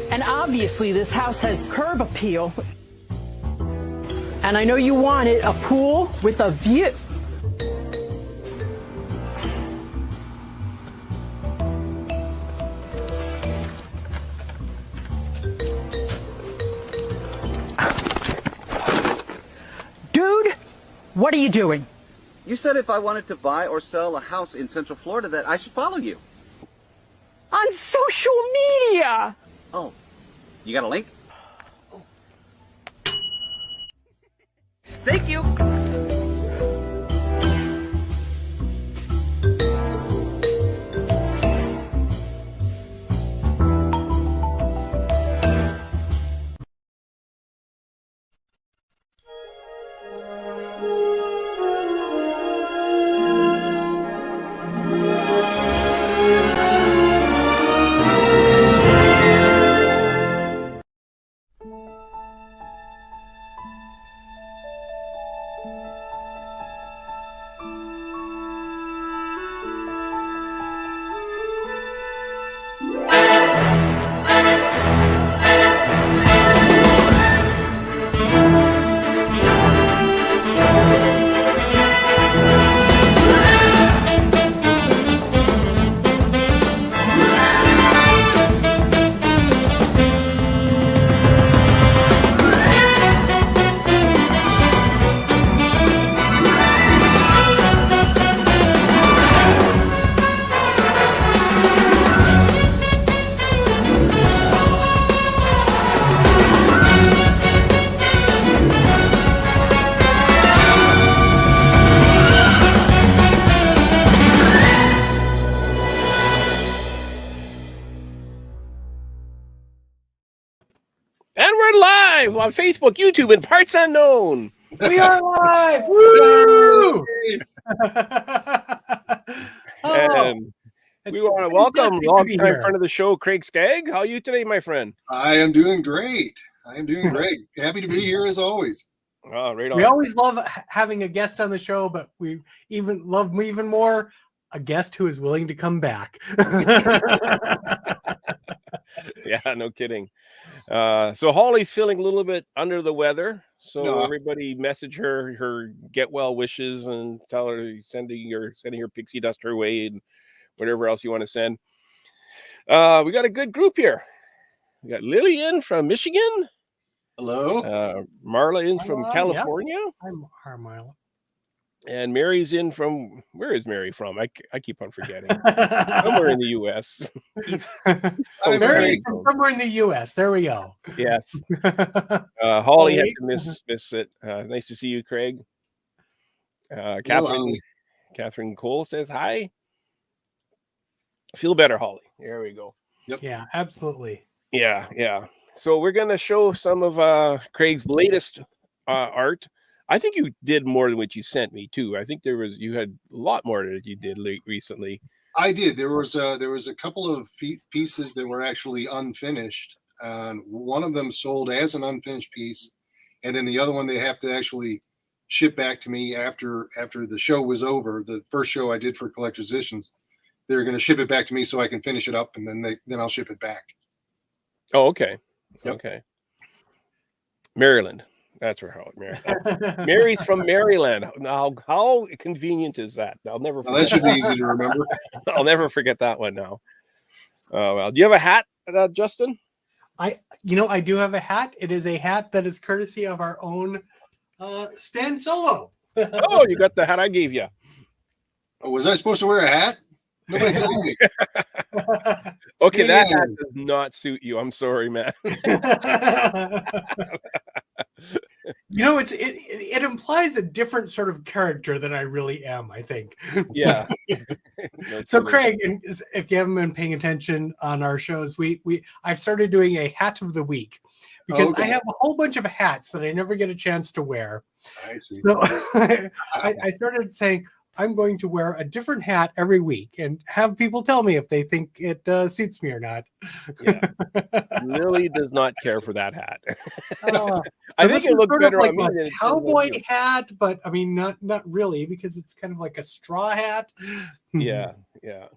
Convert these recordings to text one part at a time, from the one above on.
And obviously this house has curb appeal. And I know you wanted a pool with a view. Dude, what are you doing? You said if I wanted to buy or sell a house in Central Florida that I should follow you. On social media. Oh, you got a link? Thank you. And we're live on Facebook, YouTube, and parts unknown. We are live! Woo! And we want to welcome long-time friend of the show, Craig Skaggs. How are you today, my friend? I am doing great. Happy to be here as always. Oh, right on. We always love having a guest on the show, but we love even more a guest who is willing to come back. Yeah, no kidding. So Holly's feeling a little bit under the weather. So everybody message her get well wishes and tell her sending her pixie dust her way and whatever else you want to send. We got a good group here. We got Lillian from Michigan. Hello. Marla in from California. Yeah. I'm Marla. And Mary's in from, where is Mary from? I keep on forgetting. Somewhere in the U.S. Mary's from somewhere in the U.S. There we go. Yes. Holly had to miss it. Nice to see you, Craig. Catherine Cole says hi. Feel better, Holly. There we go. Yep. Yeah, absolutely. Yeah. So we're going to show some of Craig's latest art. I think you did more than what you sent me too. I think you had a lot more that you did recently. I did. There was a couple of pieces that were actually unfinished. One of them sold as an unfinished piece, and then the other one they have to actually ship back to me after the show was over. The first show I did for Collector's Editions, they're going to ship it back to me so I can finish it up, and then I'll ship it back. Oh, okay. Yep. Okay. Maryland. That's where Mary's from Maryland. Now, how convenient is that? I'll never forget. That should be easy to remember. I'll never forget that one now. Well, do you have a hat, Justin? I do have a hat. It is a hat that is courtesy of our own Stan Solo. Oh, you got the hat I gave you. Oh, was I supposed to wear a hat? Nobody told me. Okay, that hat does not suit you. I'm sorry, man. it implies a different sort of character than I really am, I think. Yeah. So Craig, and if you haven't been paying attention on our shows, I've started doing a hat of the week because I have a whole bunch of hats that I never get a chance to wear. I see. So I started saying I'm going to wear a different hat every week and have people tell me if they think it suits me or not. Yeah. Lily does not care for that hat. So I think it looks better like on me than it does on cowboy you. hat, but I mean, not really, because it's kind of like a straw hat. Yeah. I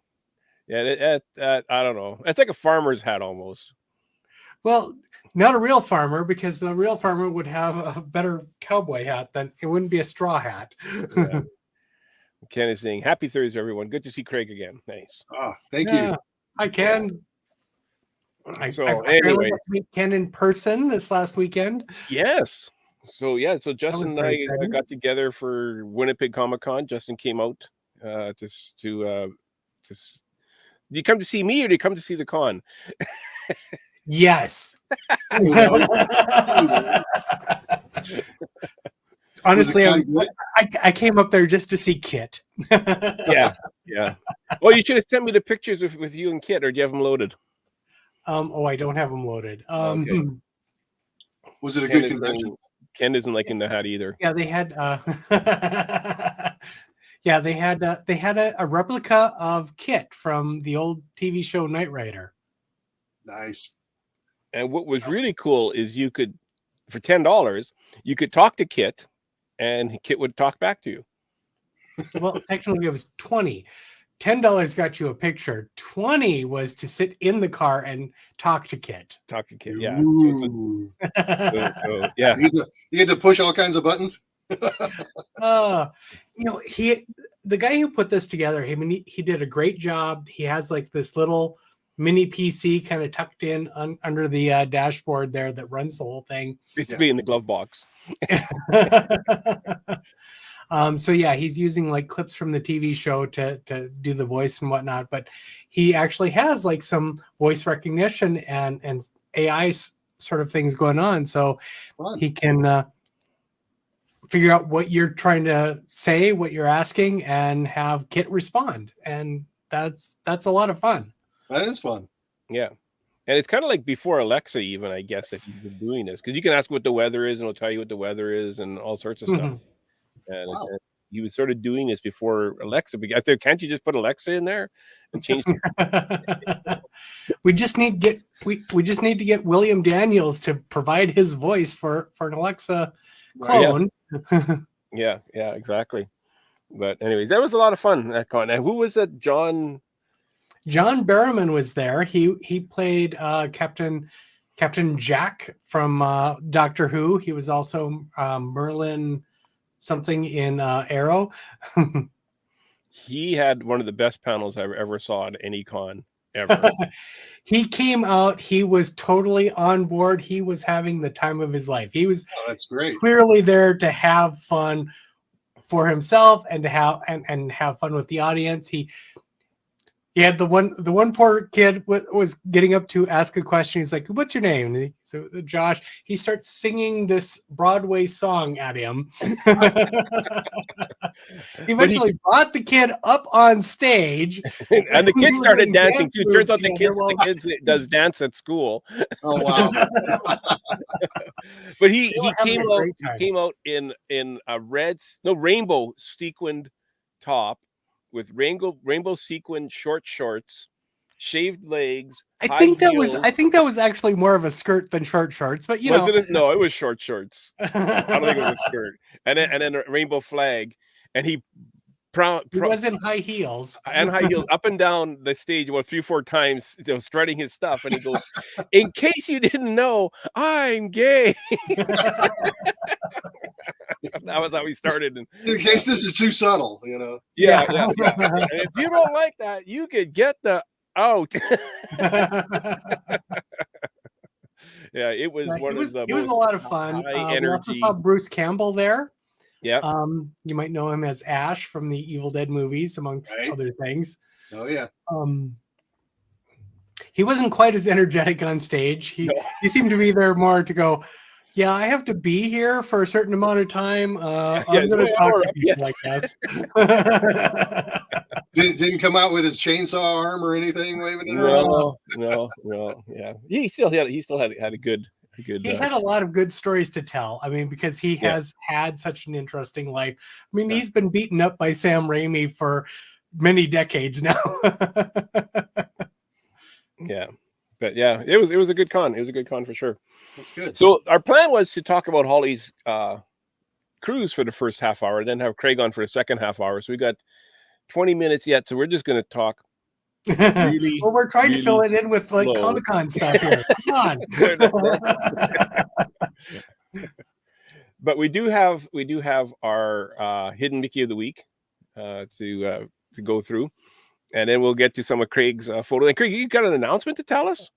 don't know. It's like a farmer's hat almost. Well, not a real farmer, because the real farmer would have a better cowboy hat than it wouldn't be a straw hat. Yeah. Ken is saying, "Happy Thursday, everyone. Good to see Craig again." Nice. Thank you. Hi, Ken. So I anyway, got to meet Ken in person this last weekend. yes. So Justin and I exciting. got together for Winnipeg Comic Con. Justin came out to do you come to see me or do you come to see the con? Yes. Honestly, I came up there just to see Kit. Yeah. Well, you should have sent me the pictures with you and Kit, or do you have them loaded? I don't have them loaded. Okay. Was it a good convention? Ken isn't liking the hat either. Yeah, they had. They had a replica of Kit from the old TV show Knight Rider. Nice. And what was really cool is you could, for $10, you could talk to Kit, and Kit would talk back to you. Well, technically it was $20. $10 got you a picture. $20 was to sit in the car and talk to Kit. Yeah. Yeah. You get to push all kinds of buttons. The guy who put this together, he did a great job. He has like this little mini PC kind of tucked in under the dashboard there that runs the whole thing. It's be in the glove box. He's using like clips from the TV show to do the voice and whatnot, but he actually has like some voice recognition and AI sort of things going on, so he can figure out what you're trying to say, what you're asking, and have Kit respond, and that's a lot of fun. That is fun. Yeah. And it's kind of like before Alexa, even, I guess, if you've been doing this, because you can ask what the weather is and it'll tell you what the weather is and all sorts of stuff. And he was sort of doing this before Alexa began. I said, can't you just put Alexa in there and change? We just need to get William Daniels to provide his voice for an Alexa clone. Yeah, exactly. But anyways, that was a lot of fun at con. And who was that? John Barrowman was there. He played Captain Jack from Doctor Who. He was also Merlin something in Arrow. He had one of the best panels I ever saw at any con ever. He came out. He was totally on board. He was having the time of his life. He was that's great. Clearly there to have fun for himself and to have fun with the audience. He had the one poor kid was getting up to ask a question. He's like, "What's your name?" So Josh, he starts singing this Broadway song at him. He eventually brought the kid up on stage, and the kid started dancing too. Turns out the kids does dance at school. Oh wow! But he came out in a rainbow sequined top with rainbow sequined short shorts, shaved legs. I think that was actually more of a skirt than short shorts, but you know. No, it was short shorts. I don't think it was a skirt. And then a rainbow flag, and he was in high heels. And high heels up and down the stage about 3-4 times, strutting his stuff, and he goes, "In case you didn't know, I'm gay." That was how he started. And in case this is too subtle, you know. Yeah. And if you don't like that, you could get the out. Yeah, it was it was a lot of fun. High energy. We also saw Bruce Campbell there. Yeah. You might know him as Ash from the Evil Dead movies, amongst other things. Oh yeah. He wasn't quite as energetic on stage. He seemed to be there more to go, Yeah, I have to be here for a certain amount of time. Yeah, I'm it's going to my talk hour to up people, yet. I guess. Didn't come out with his chainsaw arm or anything waving it around. No. Yeah, he still had a good. He had a lot of good stories to tell. I mean, because he has had such an interesting life. I mean, he's been beaten up by Sam Raimi for many decades now. Yeah, but yeah, it was a good con. It was a good con for sure. That's good. So our plan was to talk about Holly's cruise for the first half hour, then have Craig on for the second half hour. So we got 20 minutes yet. So we're just going to talk. Really, well, we're trying to fill really it in with like slow. Comic-Con stuff here. Come on. But we do have our hidden Mickey of the week to go through, and then we'll get to some of Craig's photos. And Craig, you got an announcement to tell us?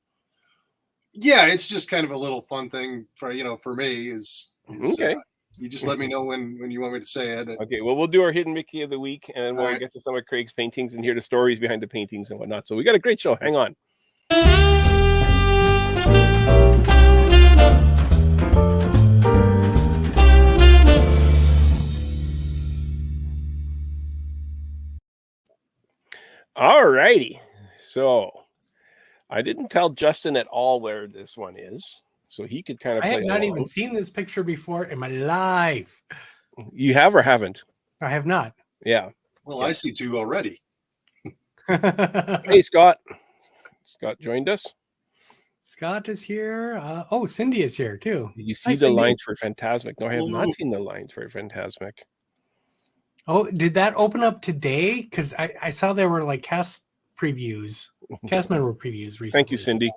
Yeah, it's just kind of a little fun thing for me. Is okay. You just let me know when you want me to say it. Okay, well, we'll do our hidden Mickey of the week, and then we'll right. get to some of Craig's paintings and hear the stories behind the paintings and whatnot. So we got a great show. Hang on. All righty. So I didn't tell Justin at all where this one is, so he could kind of I play have not along. even seen this picture before in my life. You have or haven't? I have not. Yeah. Well, I see two already. Hey, Scott. Scott joined us. Scott is here. Oh, Cindy is here too. Did you see Hi, the Cindy. lines for Phantasmic? No, I have not seen the lines for Phantasmic. Oh, did that open up today? Because I saw there were like cast member previews recently. Thank you, Cindy.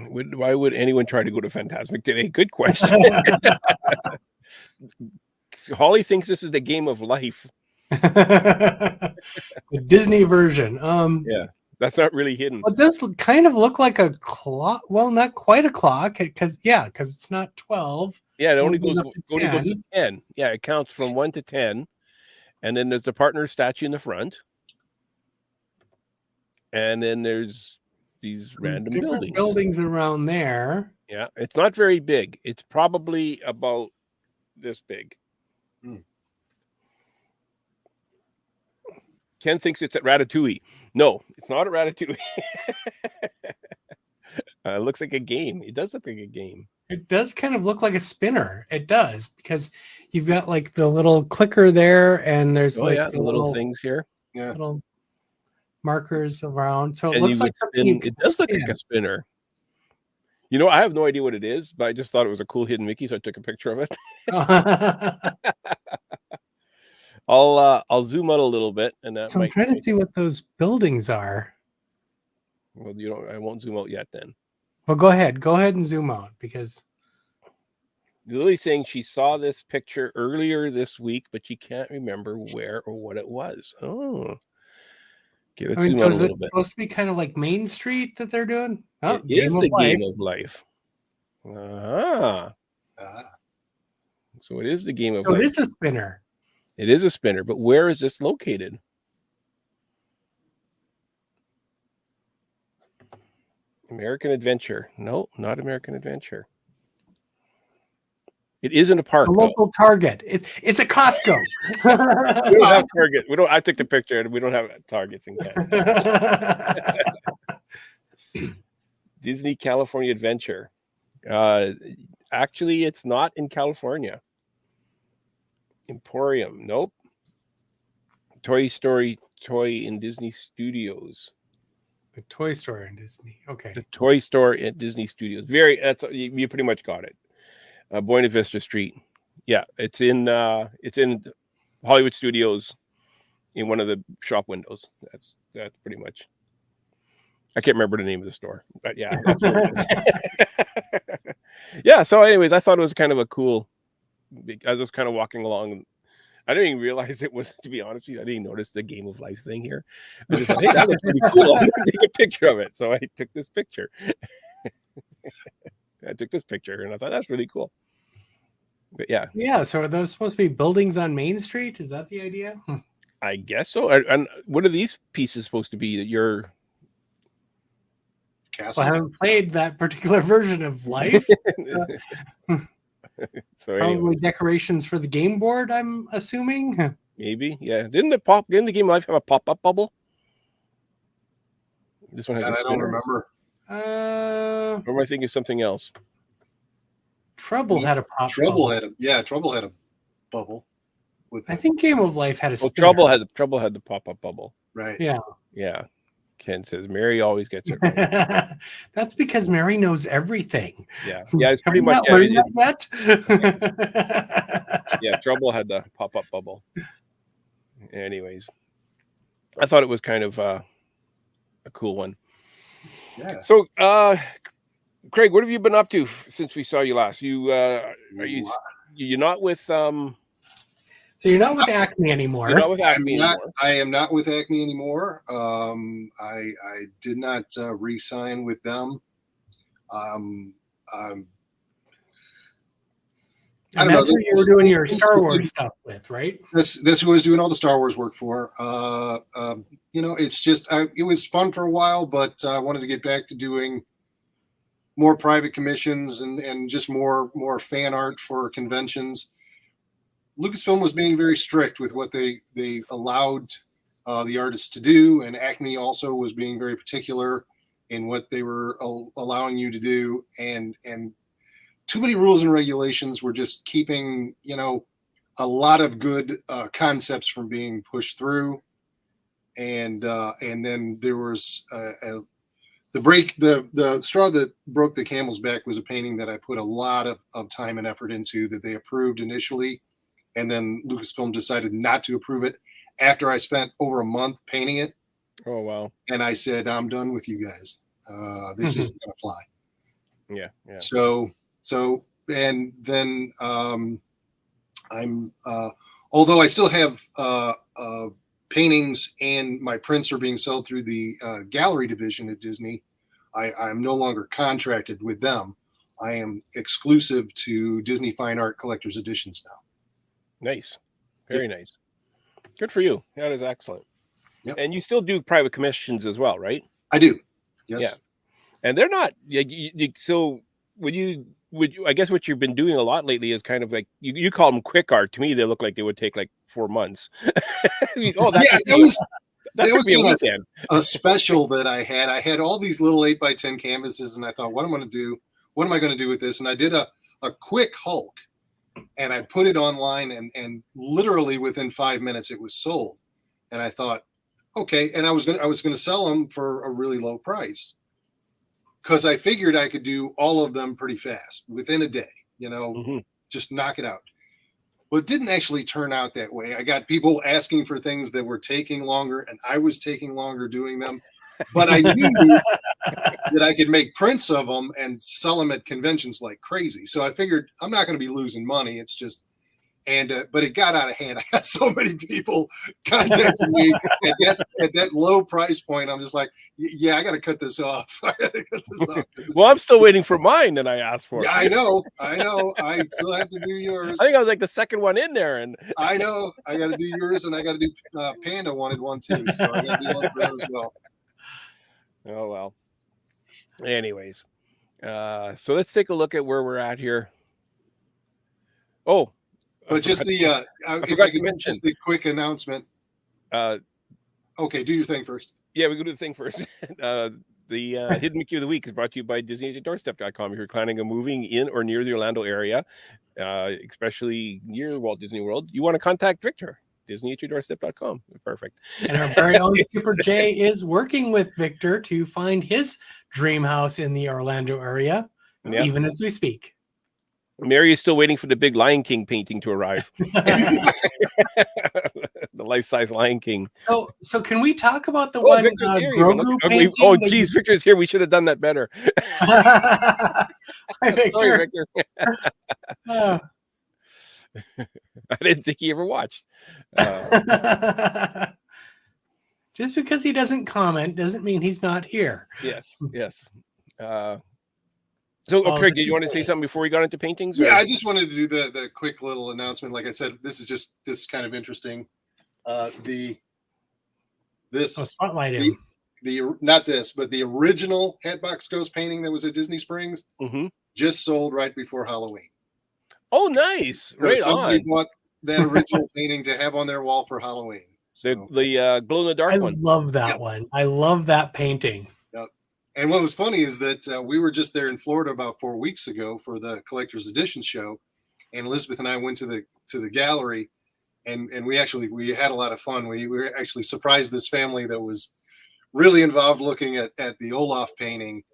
Why would anyone try to go to Phantasmic today? Good question. Holly thinks this is the game of life. The Disney version. Yeah, that's not really hidden. Well, it does kind of look like a clock. Well, not quite a clock, because it's not 12. Yeah, it only goes up to 10. Yeah, it counts from 1 to 10. And then there's the partner statue in the front. And then there's these random buildings around there. Yeah, it's not very big. It's probably about this big. Ken thinks it's at Ratatouille. No, it's not at Ratatouille. It looks like a game. It does look like a game. It does kind of look like a spinner. It does, because you've got like the little clicker there, and there's the little things here. Yeah, little markers around. So it and looks like it does look like a spinner. You know, I have no idea what it is, but I just thought it was a cool hidden Mickey, so I took a picture of it. I'll zoom out a little bit, and that. So I'm trying to see what those buildings are. Well, I won't zoom out yet. Then. Well, go ahead and zoom out, because Lily's saying she saw this picture earlier this week, but she can't remember where or what it was. Oh, okay, let's zoom out a little bit. Supposed to be kind of like Main Street that they're doing. Oh, it is the game of life. So it is the game of life. So it is a spinner. It is a spinner, but where is this located? American Adventure. No, not American Adventure. It isn't a park. A local Target. It's a Costco. We don't have Target. I took the picture, and we don't have Targets in Canada. Disney California Adventure. Actually, it's not in California. Emporium. Nope. Toy Story Toy in Disney Studios. The toy store in Disney. Okay. The toy store at Disney Studios. You pretty much got it. Buena Vista Street. Yeah, it's in Hollywood Studios, in one of the shop windows. That's pretty much. I can't remember the name of the store, but yeah, that's what it is. Yeah. So, anyways, I thought it was kind of a cool. I was kind of walking along. I didn't even realize it was, to be honest with you, I didn't notice the game of life thing here. I just thought, hey, that looks pretty cool. I'm going to take a picture of it. So I took this picture. And I thought that's really cool. But yeah. Yeah. So are those supposed to be buildings on Main Street? Is that the idea? I guess so. And what are these pieces supposed to be that you're... castles. Well, I haven't played that particular version of Life. So Probably anyways, decorations for the game board, I'm assuming. maybe, yeah. Didn't the game Life have a pop-up bubble? This one has God, a I don't spinner. remember. Or am I thinking of something else? Trouble had a pop Trouble bubble. Trouble had a bubble. With I think Game of Life had a Oh, spinner. Trouble had the pop-up bubble. right. Yeah. Yeah. Ken says Mary always gets it right. That's because Mary knows everything. Yeah. Yeah, it's Have pretty we much not learned that yet? yeah, Trouble had the pop-up bubble. Anyways, I thought it was kind of a cool one. Yeah. So, Craig, what have you been up to since we saw you last? You're not with So you're not with Acme anymore. You're not with Acme anymore. I am not with Acme anymore. I did not re-sign with them. And that's who you were doing your Star Wars stuff with, right? That's who I was doing all the Star Wars work for. It's just it was fun for a while, but I wanted to get back to doing more private commissions and just more fan art for conventions. Lucasfilm was being very strict with what they allowed the artists to do, and Acme also was being very particular in what they were allowing you to do, and too many rules and regulations were just keeping a lot of good concepts from being pushed through, and then there was the straw that broke the camel's back was a painting that I put a lot of time and effort into that they approved initially, and then Lucasfilm decided not to approve it after I spent over a month painting it. Oh wow! And I said, I'm done with you guys. This isn't gonna fly. Yeah. So and then I'm although I still have paintings and my prints are being sold through the gallery division at Disney, I'm no longer contracted with them. I am exclusive to Disney Fine Art Collector's Editions now. Nice. Very nice. Good for you. That is excellent. Yep. And you still do private commissions as well, right? I do. Yes. Yeah. And they're not so I guess what you've been doing a lot lately is kind of like you call them quick art. To me, they look like they would take like 4 months. That was a weekend. A special that I had. I had all these little 8x10 canvases, and I thought, what am I going to do? What am I going to do with this? And I did a quick Hulk, and I put it online, and literally within 5 minutes, it was sold. And I thought, okay. And I was going to sell them for a really low price, because I figured I could do all of them pretty fast within a day, just knock it out. Well, it didn't actually turn out that way. I got people asking for things that were taking longer, and I was taking longer doing them. But I knew that I could make prints of them and sell them at conventions like crazy. So I figured I'm not going to be losing money. It's just, but it got out of hand. I got so many people contacting me at that low price point. I'm just like, yeah, I got to cut this off. Well, I'm still waiting for mine that I asked for. Yeah, I know. I still have to do yours. I think I was like the second one in there, and I know I got to do yours, and I got to do Panda wanted one too, so I got to do one for them as well. Oh well. Anyways, so let's take a look at where we're at here. Oh. But just the if I could mention just the quick announcement. Okay, do your thing first. Yeah, we go do the thing first. The Hidden Mickey of the Week is brought to you by DisneyAtYourDoorstep.com. If you're planning on moving in or near the Orlando area, especially near Walt Disney World, you want to contact Victor. DisneyAtYourDoorstep.com. Perfect. And our very own Skipper Jay is working with Victor to find his dream house in the Orlando area, even as we speak. Mary is still waiting for the big Lion King painting to arrive. The life-size Lion King. So can we talk about the one Grogu painting? Oh, geez, Victor's here. We should have done that better. Hi, Victor. Sorry, Victor. I didn't think he ever watched. Just because he doesn't comment doesn't mean he's not here. Yes. So, Craig, did you want to say something before we got into paintings? Yeah, I just wanted to do the quick little announcement. Like I said, this is kind of interesting. Spotlight him. not this, but the original Hatbox Ghost painting that was at Disney Springs just sold right before Halloween. Oh, nice! So right somebody on. bought that original painting to have on their wall for Halloween. So, the glow in the dark I one. love that one. I love that painting. Yep. And what was funny is that we were just there in Florida about 4 weeks ago for the collector's edition show, and Elizabeth and I went to the gallery, and we had a lot of fun. We actually surprised this family that was really involved looking at the Olaf painting,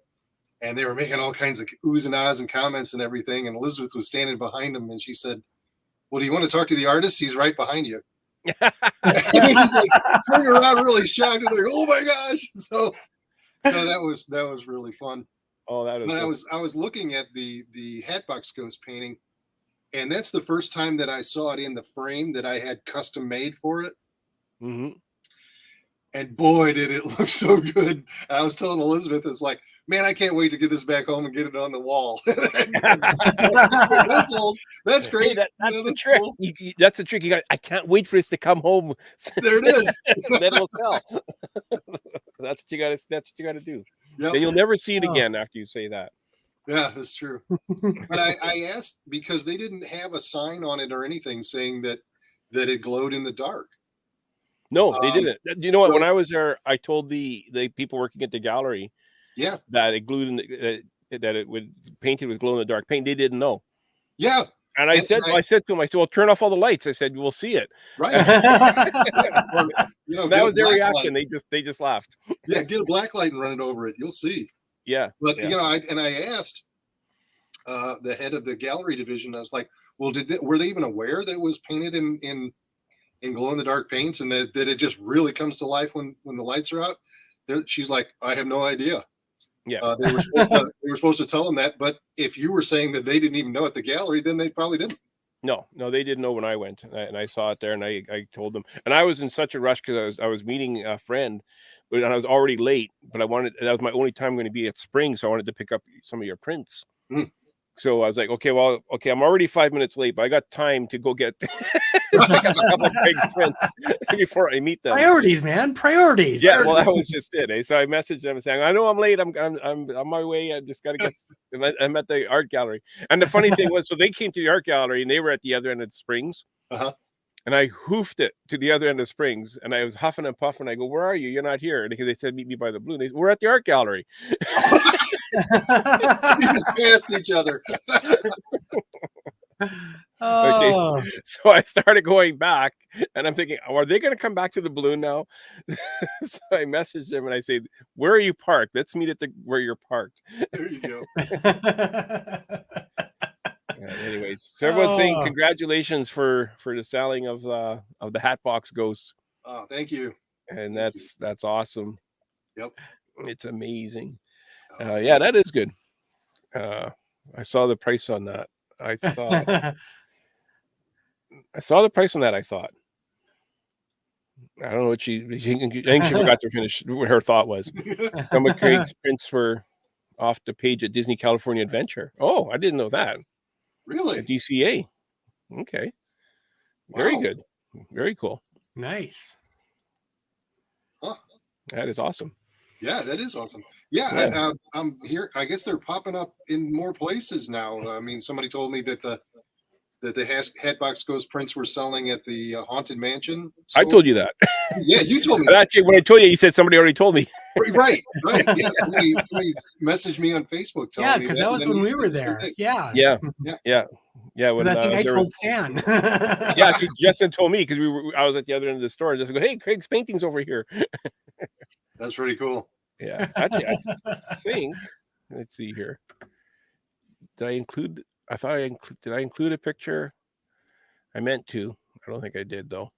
and they were making all kinds of oohs and ahs and comments and everything. And Elizabeth was standing behind them, and she said, "Well, do you want to talk to the artist? He's right behind you." And he's like turning around really shocked and like, "Oh my gosh!" So that was really fun. Oh, that is. But cool. I was looking at the Hatbox Ghost painting, and that's the first time that I saw it in the frame that I had custom made for it. And boy, did it look so good. I was telling Elizabeth, it's like, man, I can't wait to get this back home and get it on the wall. That's great. Hey, that's the trick. Cool. That's the trick. I can't wait for this to come home. There it is. Then it'll sell. That's what you got to do. Yep. Then you'll never see it again after you say that. Yeah, that's true. But I asked because they didn't have a sign on it or anything saying that it glowed in the dark. No, they didn't. You know what? When I was there, I told the people working at the gallery, that it glued in that it would painted with glow in the dark paint. They didn't know. Yeah, and I said to them, well, turn off all the lights. I said, we'll see it. Right. That was their reaction. Light. They just laughed. Yeah, get a black light and run it over it. You'll see. Yeah, but I asked the head of the gallery division. I was like, well, were they even aware that it was painted in glow in the dark paints and that it just really comes to life when the lights are out? She's like, I have no idea. Yeah, they were supposed to tell them that, but if you were saying that they didn't even know at the gallery, then they probably didn't. No, they didn't know when I went, and I saw it there, and I told them, and I was in such a rush because I was meeting a friend, and I was already late, but that was my only time I'm going to be at Spring, so I wanted to pick up some of your prints. So I was like, okay, I'm already 5 minutes late, but I got time to go get pick up a couple of big prints before I meet them. Priorities, man, priorities. Yeah, well, that was just it. Eh? So I messaged them saying, I know I'm late. I'm on my way. I just got to get. I'm at the art gallery, and the funny thing was, so they came to the art gallery, and they were at the other end of Springs. And I hoofed it to the other end of Springs, and I was huffing and puffing. I go, "Where are you? You're not here." Because they said, "Meet me by the blue." We're at the art gallery. We just passed each other. Okay. So I started going back, and I'm thinking, are they going to come back to the balloon now? So I messaged them and I say, "Where are you parked? Let's meet at where you're parked." There you go. Anyways, so everyone's saying congratulations for the selling of the Hatbox Ghost. Oh, thank you. And that's awesome. Yep, it's amazing. Yeah, that is good. I saw the price on that. I thought I saw the price on that. I thought, I don't know what I think she forgot to finish what her thought was. Some of Craig's prints were off the page at Disney California Adventure. Oh, I didn't know that. Really? At DCA. Okay. Very good. Very cool. Nice. Huh. That is awesome. Yeah, that is awesome. Yeah. I'm here. I guess they're popping up in more places now. I mean, somebody told me that the Hatbox Ghost prints were selling at the Haunted Mansion store. I told you that. Yeah, you told me. Actually, when I told you, you said somebody already told me. Right. Yeah, somebody messaged me on Facebook telling me that. Yeah, because that was when we were there. Yeah. When I think I told Stan. Yeah, Justin told me because I was at the other end of the store and just go, "Hey, Craig's painting's over here." That's pretty cool. Yeah, actually, I think. Let's see here. Did I include? I thought did I include a picture? I meant to. I don't think I did though.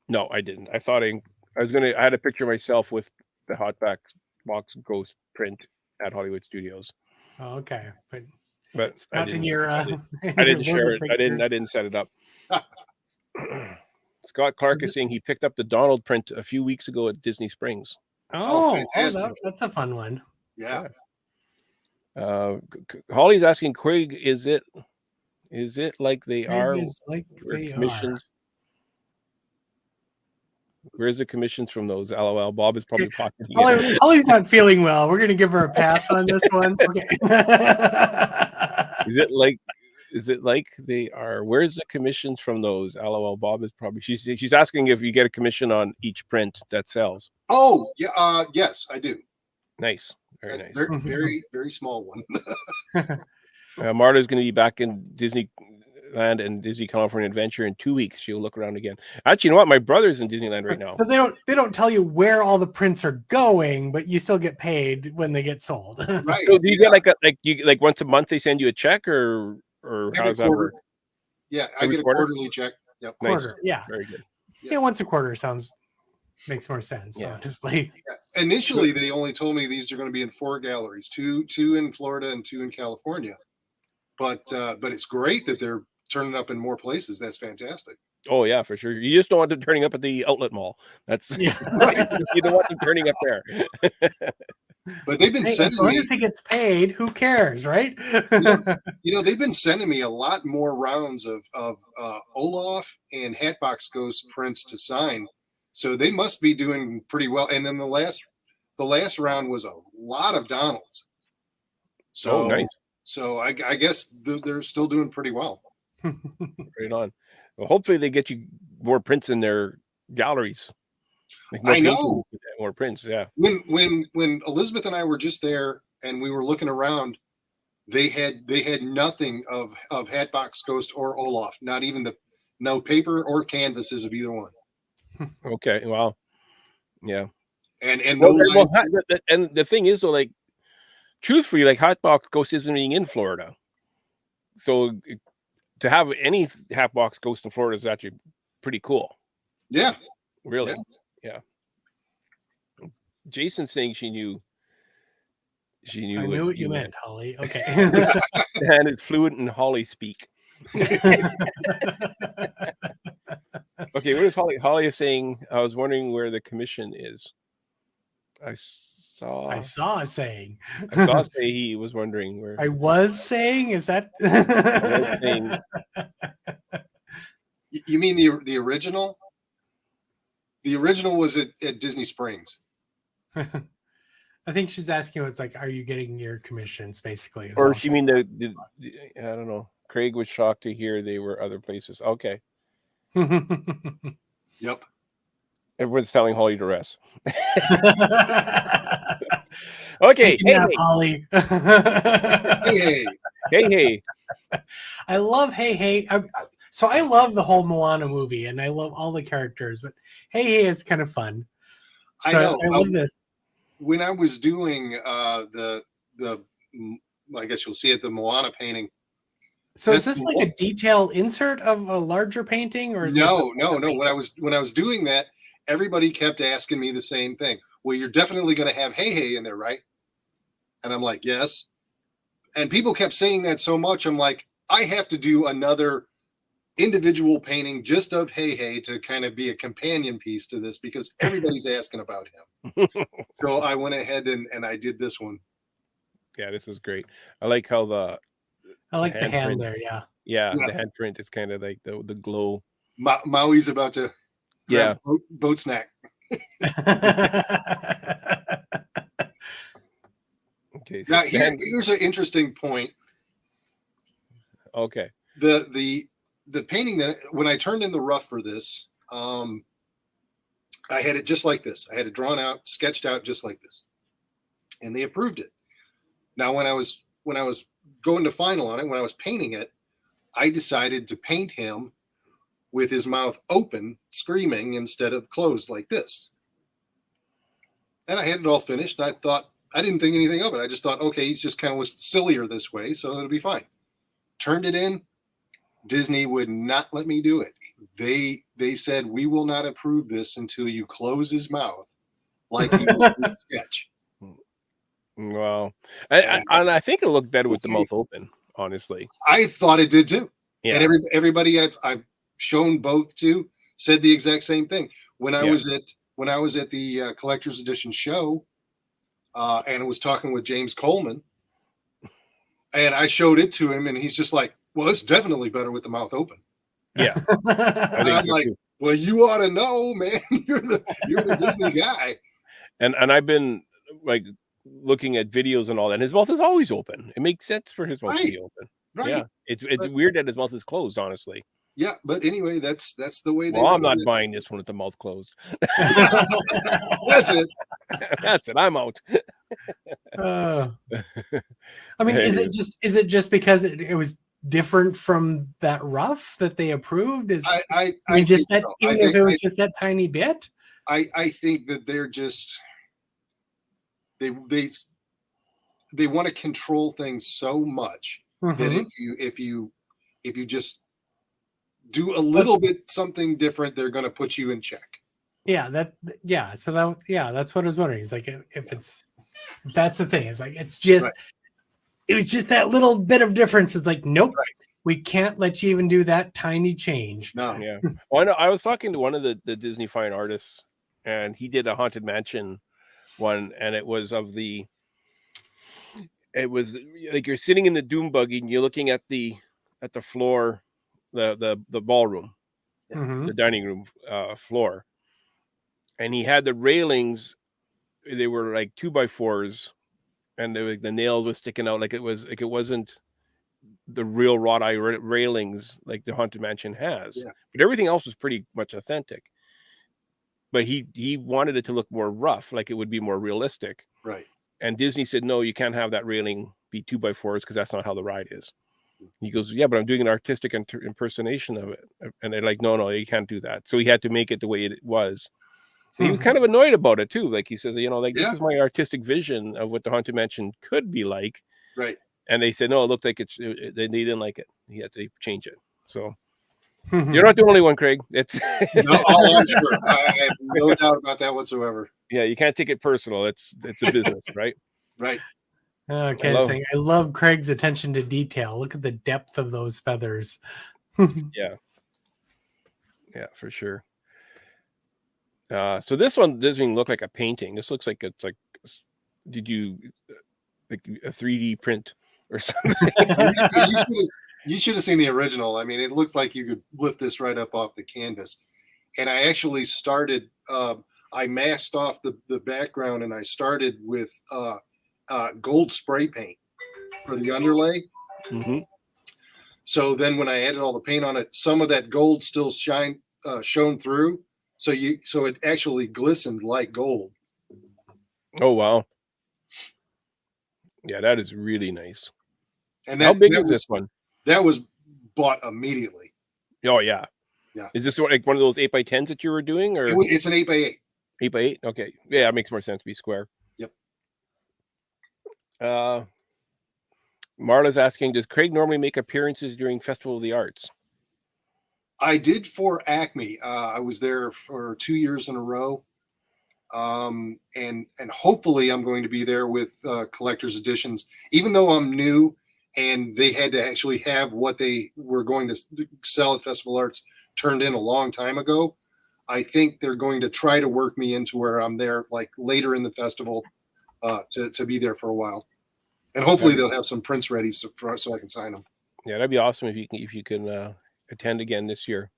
No, I didn't. I thought I had a picture of myself with the Hatbox Ghost print at Hollywood Studios. Oh, okay, but not in your. I didn't share it. I didn't set it up. Scott Clark is saying he picked up the Donald print a few weeks ago at Disney Springs. Fantastic. That's a fun one. Yeah. Holly's asking Craig, is it like they are like they commissions? Where's the commissions from those? LOL. Bob is probably pocketing it. Holly's not feeling well. We're gonna give her a pass on this one. Okay. Is it like they are? Where's the commissions from those? LOL. Bob is probably she's asking if you get a commission on each print that sells. Oh, yeah, yes, I do. Nice, very nice. Very, very, very small one. Marta's going to be back in Disneyland and Disney California Adventure in 2 weeks. She'll look around again. Actually, you know what? My brother's in Disneyland right now. So they don't tell you where all the prints are going, but you still get paid when they get sold. Right. So do you get like once a month they send you a check or how does that work? Yeah, I get a quarterly check. Yep. Quarter. Nice. Yeah. Very good. Yeah, once a quarter makes more sense. Yeah. Honestly. Yeah. Initially, they only told me these are going to be in 4 galleries, two in Florida and 2 in California. But it's great that they're turning up in more places. That's fantastic. Oh yeah, for sure. You just don't want them turning up at the outlet mall. That's Yeah. You don't want them turning up there. But they've been sending as long me. as he gets paid, who cares, right? They've been sending me a lot more rounds of Olaf and Hatbox Ghost prints to sign, so they must be doing pretty well. And then the last round was a lot of Donalds. So nice. So I guess they're still doing pretty well. Right on. Well, hopefully they get you more prints in their galleries. Like I know. More prints, yeah. When Elizabeth and I were just there and we were looking around, they had nothing of Hatbox Ghost or Olaf, not even no paper or canvases of either one. Okay, wow. Yeah. And and the thing is though, like truthfully, like Hatbox Ghost isn't even in Florida. So to have any Hatbox Ghost in Florida is actually pretty cool. Yeah. Really? Yeah. Jason's saying she knew. I knew what you meant, Holly. Okay. And it's fluent in Holly speak. Okay, what is Holly? Holly is saying, I was wondering where the commission is. I saw a saying. I saw say he was wondering where. I was saying, is that? You mean the original? The original was at Disney Springs. I think she's asking, it's like, are you getting your commissions, basically? Or she mean the I don't know. Craig was shocked to hear they were other places. Okay. Yep. Everyone's telling Holly to rest. Okay. Hey, Holly. Hey. I love Hey. So I love the whole Moana movie, and I love all the characters, but Hey is kind of fun. So I know. I love this. When I was doing the I guess you'll see it, the Moana painting. So is this like a detail insert of a larger painting, or is no? When I was doing that, everybody kept asking me the same thing. Well, you're definitely going to have Hey in there, right? And I'm like, yes. And people kept saying that so much. I'm like, I have to do another individual painting just of Hey to kind of be a companion piece to this because everybody's asking about him. So I went ahead and I did this one. Yeah, this is great. I like how the hand there. Yeah, the handprint is kind of like the glow. Maui's about to grab boat snack. Okay. So now here's an interesting point. Okay. The painting that when I turned in the rough for this, I had it just like this. I had it drawn out, sketched out just like this, and they approved it. Now, when I was going to final on it, when I was painting it, I decided to paint him with his mouth open, screaming instead of closed like this. And I had it all finished, and I didn't think anything of it. I just thought, okay, he's just kind of looks sillier this way, so it'll be fine. Turned it in. Disney would not let me do it. They said, we will not approve this until you close his mouth like he was in the sketch. Wow. And I think it looked better with the mouth open, honestly. I thought it did too. Yeah. And everybody I've shown both to said the exact same thing. When I was at the collector's edition show, and I was talking with James Coleman, and I showed it to him, and he's just like, well, it's definitely better with the mouth open. Yeah. And I'm like, Well, you ought to know, man. You're the Disney guy. And I've been like looking at videos and all that. And his mouth is always open. It makes sense for his mouth to be open. Right. Yeah, it's weird that his mouth is closed, honestly. Yeah, but anyway, that's the way they. Well, I'm not buying this one with the mouth closed. That's it. That's it. I'm out. I mean, is it just because it was different from that rough that they approved? I mean, just that, so. Even if it was just that tiny bit. I think that they're just they want to control things so much that if you just do a little bit something different, they're going to put you in check. Yeah, that's what I was wondering. It's like if that's the thing. It's like it was just that little bit of difference. It's like, nope, we can't let you even do that tiny change. No. Yeah. Well, I know. I was talking to one of the Disney fine artists, and he did a Haunted Mansion one, and it was like you're sitting in the doom buggy and you're looking at the floor, the ballroom, the dining room floor, and he had the railings. They were like 2x4s, and the nail was sticking out like it wasn't the real wrought iron railings like the Haunted Mansion has. Yeah. But everything else was pretty much authentic. But he wanted it to look more rough, like it would be more realistic. Right. And Disney said, no, you can't have that railing be 2x4s because that's not how the ride is. He goes, yeah, but I'm doing an artistic impersonation of it. And they're like, no, you can't do that. So he had to make it the way it was. He was kind of annoyed about it too. Like he says, this is my artistic vision of what the Haunted Mansion could be like. Right. And they said, no, it looked like they didn't like it. He had to change it. So you're not the only one, Craig. It's no, I'm sure. I have no doubt about that whatsoever. Yeah, you can't take it personal. It's a business, right? Right. Okay, I love Craig's attention to detail. Look at the depth of those feathers. Yeah, for sure. So this one doesn't even look like a painting. This looks like it's like, did you like a 3D print or something? You should have seen the original. I mean, it looks like you could lift this right up off the canvas. And I actually started. I masked off the background, and I started with gold spray paint for the underlay. Mm-hmm. So then, when I added all the paint on it, some of that gold still shone through. So it actually glistened like gold. Oh wow! Yeah, that is really nice. And how big is this one? That was bought immediately. Oh yeah. Yeah. Is this like one of those 8x10s that you were doing, or it's an 8x8? 8x8. Okay. Yeah, it makes more sense to be square. Yep. Marla's asking, does Craig normally make appearances during Festival of the Arts? I did for Acme. I was there for 2 years in a row. And hopefully I'm going to be there with collector's editions, even though I'm new and they had to actually have what they were going to sell at Festival Arts turned in a long time ago. I think they're going to try to work me into where I'm there like later in the festival to be there for a while. And hopefully they'll have some prints ready so I can sign them. Yeah, that'd be awesome if you can attend again this year.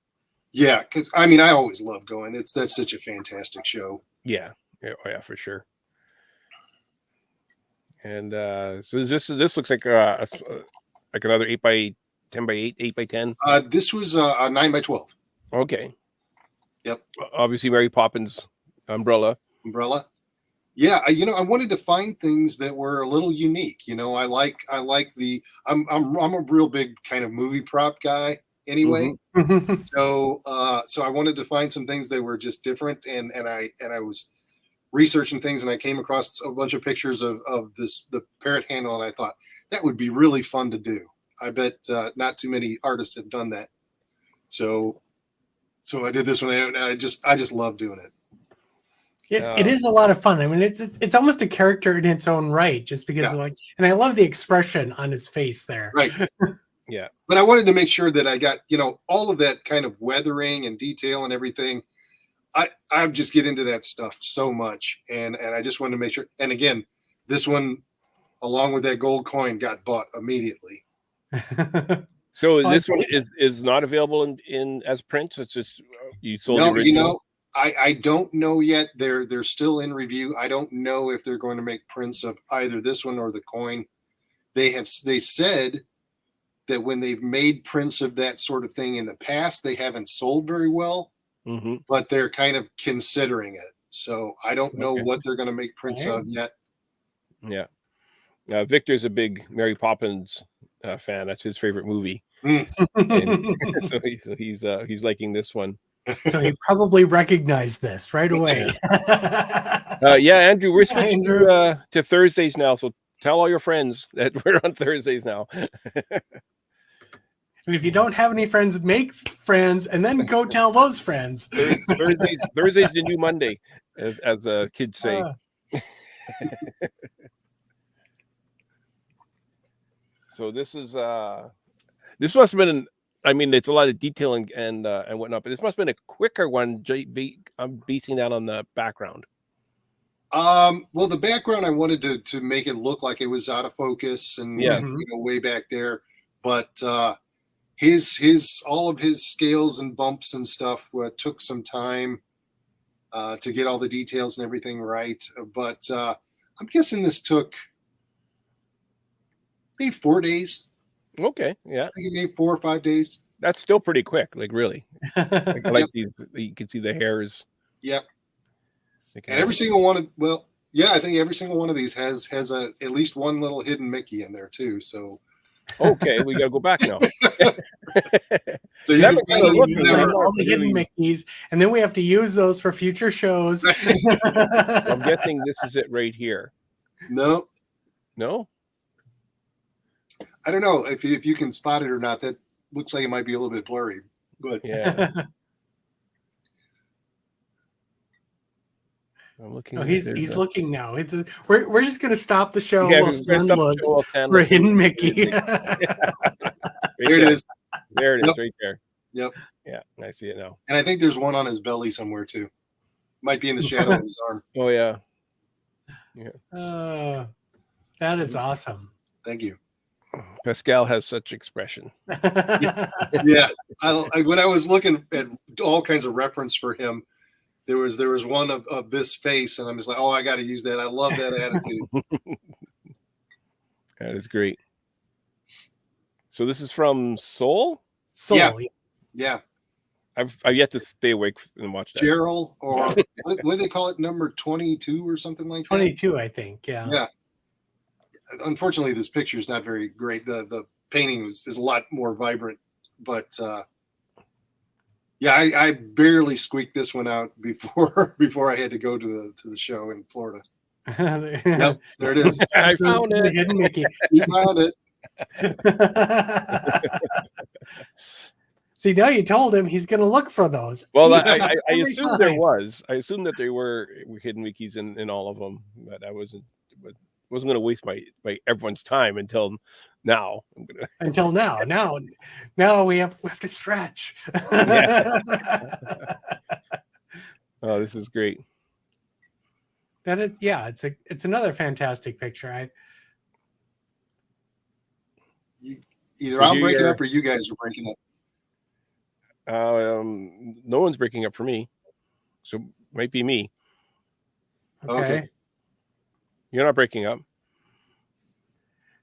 Yeah, because I mean I always love going. That's such a fantastic show. Yeah, for sure. And so this looks like another 8x10 by 8, 8x10. This was a 9x12. Okay. Yep. Obviously, Mary Poppins umbrella. Yeah, I wanted to find things that were a little unique. I like the. I'm a real big kind of movie prop guy anyway. Mm-hmm. So I wanted to find some things that were just different, and I was researching things, and I came across a bunch of pictures of the parrot handle, and I thought that would be really fun to do. I bet not too many artists have done that. So I did this one, and I just love doing it. It is a lot of fun. I mean, it's almost a character in its own right, just because and I love the expression on his face there. Right. Yeah. But I wanted to make sure that I got, all of that kind of weathering and detail and everything. I just get into that stuff so much. And I just wanted to make sure. And again, this one, along with that gold coin, got bought immediately. So this one is not available in as print. It's just You sold the No, original? I don't know yet. They're still in review. I don't know if they're going to make prints of either this one or the coin. They said that when they've made prints of that sort of thing in the past, they haven't sold very well, Mm-hmm. but they're kind of considering it. So I don't know Okay. what they're going to make prints of yet. Yeah. Victor's a big Mary Poppins fan. That's his favorite movie. Mm. And so he's liking this one. So he probably recognized this right away. Yeah, Andrew, we're switching Andrew. to Thursdays now. So tell all your friends that we're on Thursdays now. And if you don't have any friends, make friends, and then go tell those friends. Thursday's the new Monday, as kids say. So this must have been I mean, it's a lot of detailing and whatnot, but this must have been a quicker one. I'm basing that on the background. Well, the background, I wanted to make it look like it was out of focus and way back there, but his all of his scales and bumps and stuff took some time to get all the details and everything right. But I'm guessing this took maybe 4 days. Okay, yeah, I think maybe 4 or 5 days. That's still pretty quick. Like really, like these. You can see the hairs. Yep. And every single one I think every single one of these has at least one little hidden Mickey in there too. So okay, we gotta go back now. So you Never can kinda look We have all the hidden Mickeys, and then we have to use those for future shows. I'm guessing this is it right here. No, I don't know if you can spot it or not. That looks like it might be a little bit blurry, but yeah. I'm looking. Oh, he's looking now. We're just gonna stop the show while we're Stan gonna stop the looks show while Stan for a looks. hidden Mickey. There it is. There it is, Yep. right there. Yep. Yeah, I see it now. And I think there's one on his belly somewhere too. Might be in the shadow of his arm. Oh yeah. That is awesome. Thank you. Pascal has such expression. Yeah. When I was looking at all kinds of reference for him, there was one of this face, and I'm just like, oh, I got to use that. I love that attitude. That is great. So this is from Soul? Soul. Yeah. I've yet to stay awake and watch that. Gerald, or what do they call it? Number 22 or something like that? 22, I think. Yeah. Yeah. Unfortunately, this picture is not very great. The painting is a lot more vibrant, but yeah, I barely squeaked this one out before I had to go to the show in Florida. Yep, there it is. I found it. Hidden Mickey. You found it. See, now you told him he's going to look for those. Well, I Every assumed time. there was. I assumed that there were hidden Mickeys in all of them, but I wasn't going to waste my everyone's time until now. Until now. Now we have to stretch. Oh, this is great. That is, yeah, it's another fantastic picture. Either I'm breaking up or you guys are breaking up. No one's breaking up for me, so it might be me. Okay. You're not breaking up.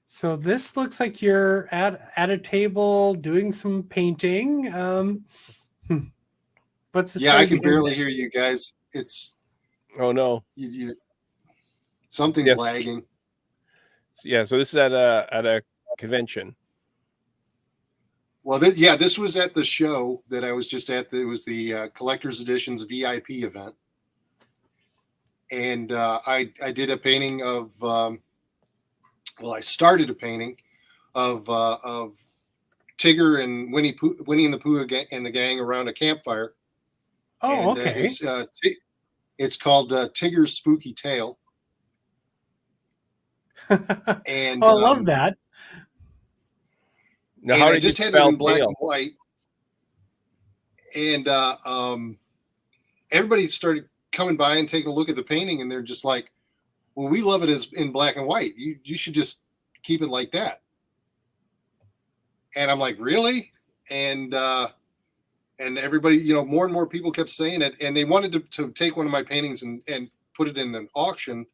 So this looks like you're at a table doing some painting. What's the I can barely hear you guys. It's oh no, something's lagging. Yeah, so this is at a convention. Well, this was at the show that I was just at. It was the Collector's Editions VIP event. And I did a painting of, I started a painting of Tigger and Winnie and the Pooh and the gang around a campfire. Oh, and, okay. It's called Tigger's Spooky Tale. And I love that. Now, and how I did just you had it spell in black Braille? and white. And everybody started coming by and taking a look at the painting, and they're just like, well, we love it as in black and white. You should just keep it like that. And I'm like, really? And and everybody, you know, more and more people kept saying it, and they wanted to take one of my paintings and put it in an auction,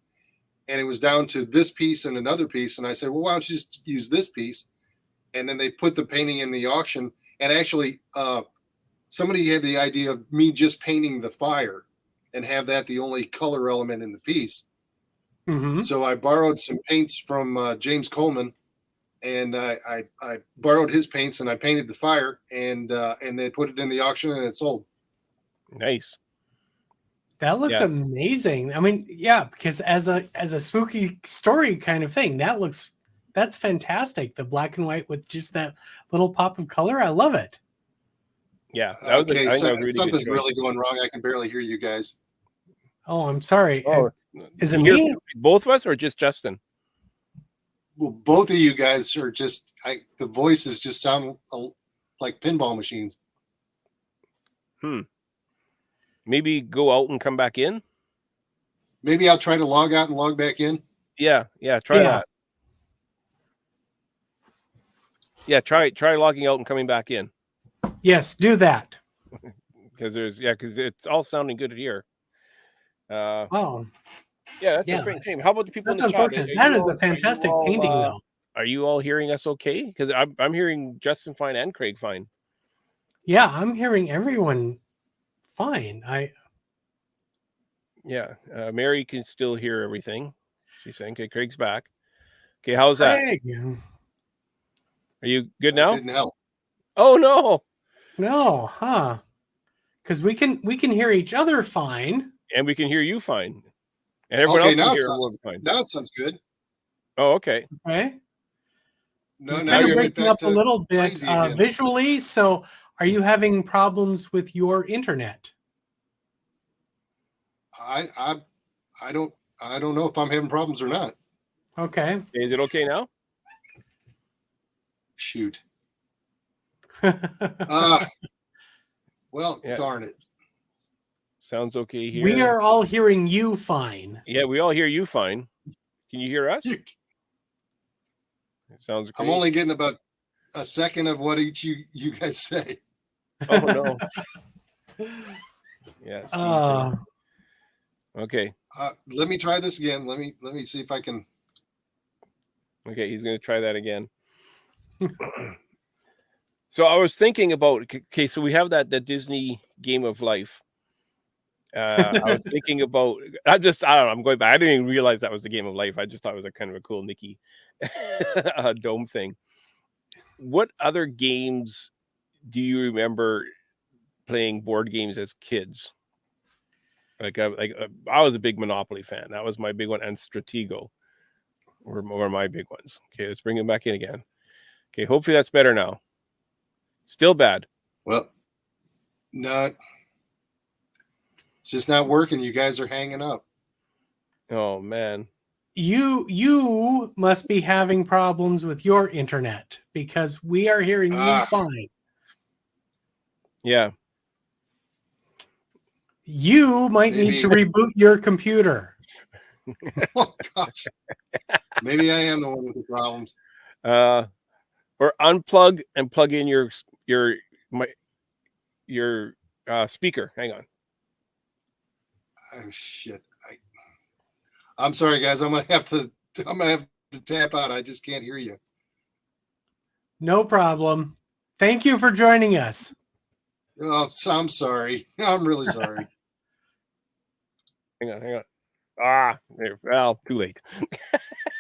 and it was down to this piece and another piece, and I said, well, why don't you just use this piece? And then they put the painting in the auction, and actually somebody had the idea of me just painting the fire and have that the only color element in the piece. Mm-hmm. So I borrowed some paints from James Coleman, and I borrowed his paints and I painted the fire, and they put it in the auction and it sold. Nice. That looks amazing. I mean, yeah, because as a spooky story kind of thing, that's fantastic. The black and white with just that little pop of color. I love it. Yeah. That was something's really going wrong. I can barely hear you guys. Oh, I'm sorry. Oh, is it me? Both of us or just Justin? Well, both of you guys are just, the voices just sound like pinball machines. Maybe go out and come back in. Maybe I'll try to log out and log back in. Yeah. Try that. Yeah, try logging out and coming back in. Yes, do that. Because it's all sounding good here. Oh. Yeah, that's a great shame. How about the people That's in the chat? unfortunate. That is a fantastic painting, though. Are you all hearing us okay? Because I'm hearing Justin fine and Craig fine. Yeah, I'm hearing everyone fine. Mary can still hear everything. She's saying, okay, Craig's back. Okay, how's that? Craig. Are you good now? Didn't help. Oh no. No, huh? Because we can hear each other fine. And we can hear you fine. And everyone else can hear everyone fine. Now it sounds good. Oh, okay. Okay. No, You're now kind of you're breaking up a little bit again. visually. So, are you having problems with your internet? I don't know if I'm having problems or not. Okay. Is it okay now? Shoot. Well, darn it. Sounds okay here. We are all hearing you fine. Yeah, we all hear you fine. Can you hear us? It sounds great. I'm only getting about a second of what each you guys say. Oh no. Yes. Okay. Let me try this again. Let me see if I can. Okay, he's going to try that again. So I was thinking about, okay, so we have that Disney Game of Life. I was thinking about, I don't know, I'm going back. I didn't even realize that was the Game of Life. I just thought it was a kind of a cool Mickey dome thing. What other games do you remember playing board games as kids? I was a big Monopoly fan. That was my big one, and Stratego were my big ones. Okay, let's bring him back in again. Okay, hopefully that's better now. Still bad. Well, no, it's just not working. You guys are hanging up. Oh man. You must be having problems with your internet because we are hearing you fine. Yeah. You might need to reboot your computer. Oh gosh. Maybe I am the one with the problems. Or unplug and plug in your speaker. Hang on. Oh shit. I'm sorry guys. I'm gonna have to tap out. I just can't hear you. No problem. Thank you for joining us. Oh, I'm sorry. I'm really sorry. Hang on. Well, too late.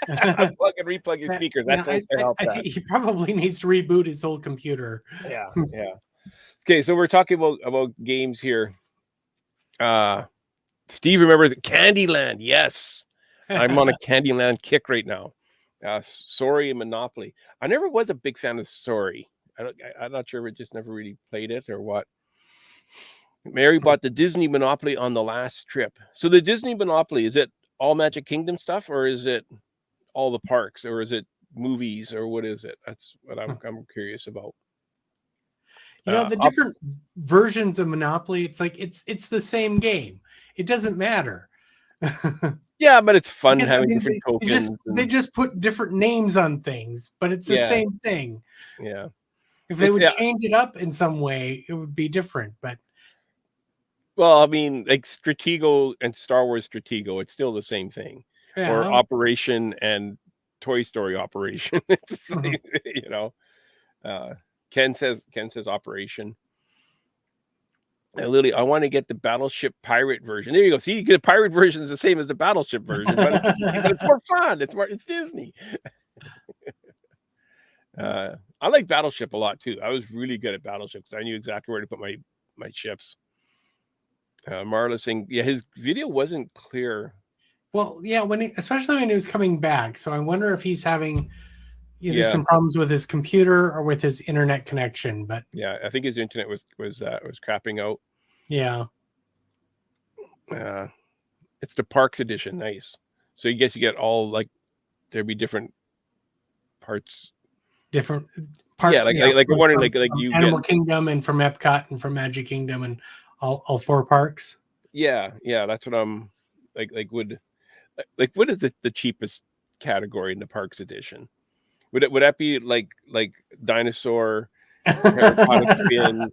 Plug and replug your speakers. That's I think he probably needs to reboot his old computer. Yeah. Okay, so we're talking about games here. Steve remembers Candyland. Yes, I'm on a Candyland kick right now. Sorry and Monopoly. I never was a big fan of Sorry. I'm not sure. We just never really played it or what. Mary bought the Disney Monopoly on the last trip. So the Disney Monopoly, is it all Magic Kingdom stuff, or is it all the parks, or is it movies, or what is it? That's what I'm curious about. You know, the different versions of Monopoly, it's like it's the same game. It doesn't matter. Yeah, but it's fun having different tokens. They just put different names on things, but it's the same thing. Yeah. If they would change it up in some way, it would be different. But well, I mean, like Stratego and Star Wars Stratego, it's still the same thing. yeah. Or Operation and Toy Story Operation. It's the same, you know. Ken says Operation. And Lily, I want to get the Battleship Pirate version. There you go. See, you get a pirate version is the same as the Battleship version, but it's more fun. It's Disney. I like Battleship a lot too. I was really good at Battleship because I knew exactly where to put my ships. Marla saying, yeah, his video wasn't clear. Well, yeah, especially when he was coming back. So I wonder if he's having either some problems with his computer or with his internet connection. But yeah, I think his internet was crapping out. Yeah. It's the Parks edition. Nice. So you get all like there'd be different parts. Different parts. Yeah, like I'm wondering, like you Animal Kingdom and from Epcot and from Magic Kingdom and all 4 parks. Yeah, that's what I'm like what is the cheapest category in the Parks edition? Would that be like dinosaur, spin?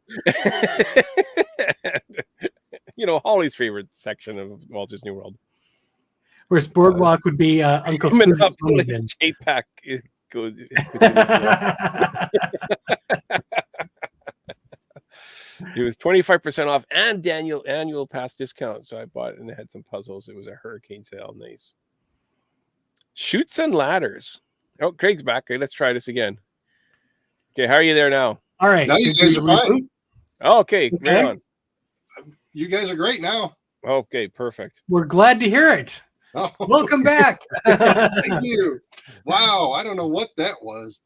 You know, Holly's favorite section of Walt Disney World. Whereas Boardwalk would be Uncle Scrooge's money bin. J-Pack goes. It was 25% off and annual pass discount. So I bought it and it had some puzzles. It was a hurricane sale. Nice. Chutes and ladders. Oh, Craig's back. Okay, let's try this again. Okay, how are you there now? All right. Now you guys are fine. Oh, okay. Right on. You guys are great now. Okay, perfect. We're glad to hear it. Oh. Welcome back. Thank you. Wow, I don't know what that was.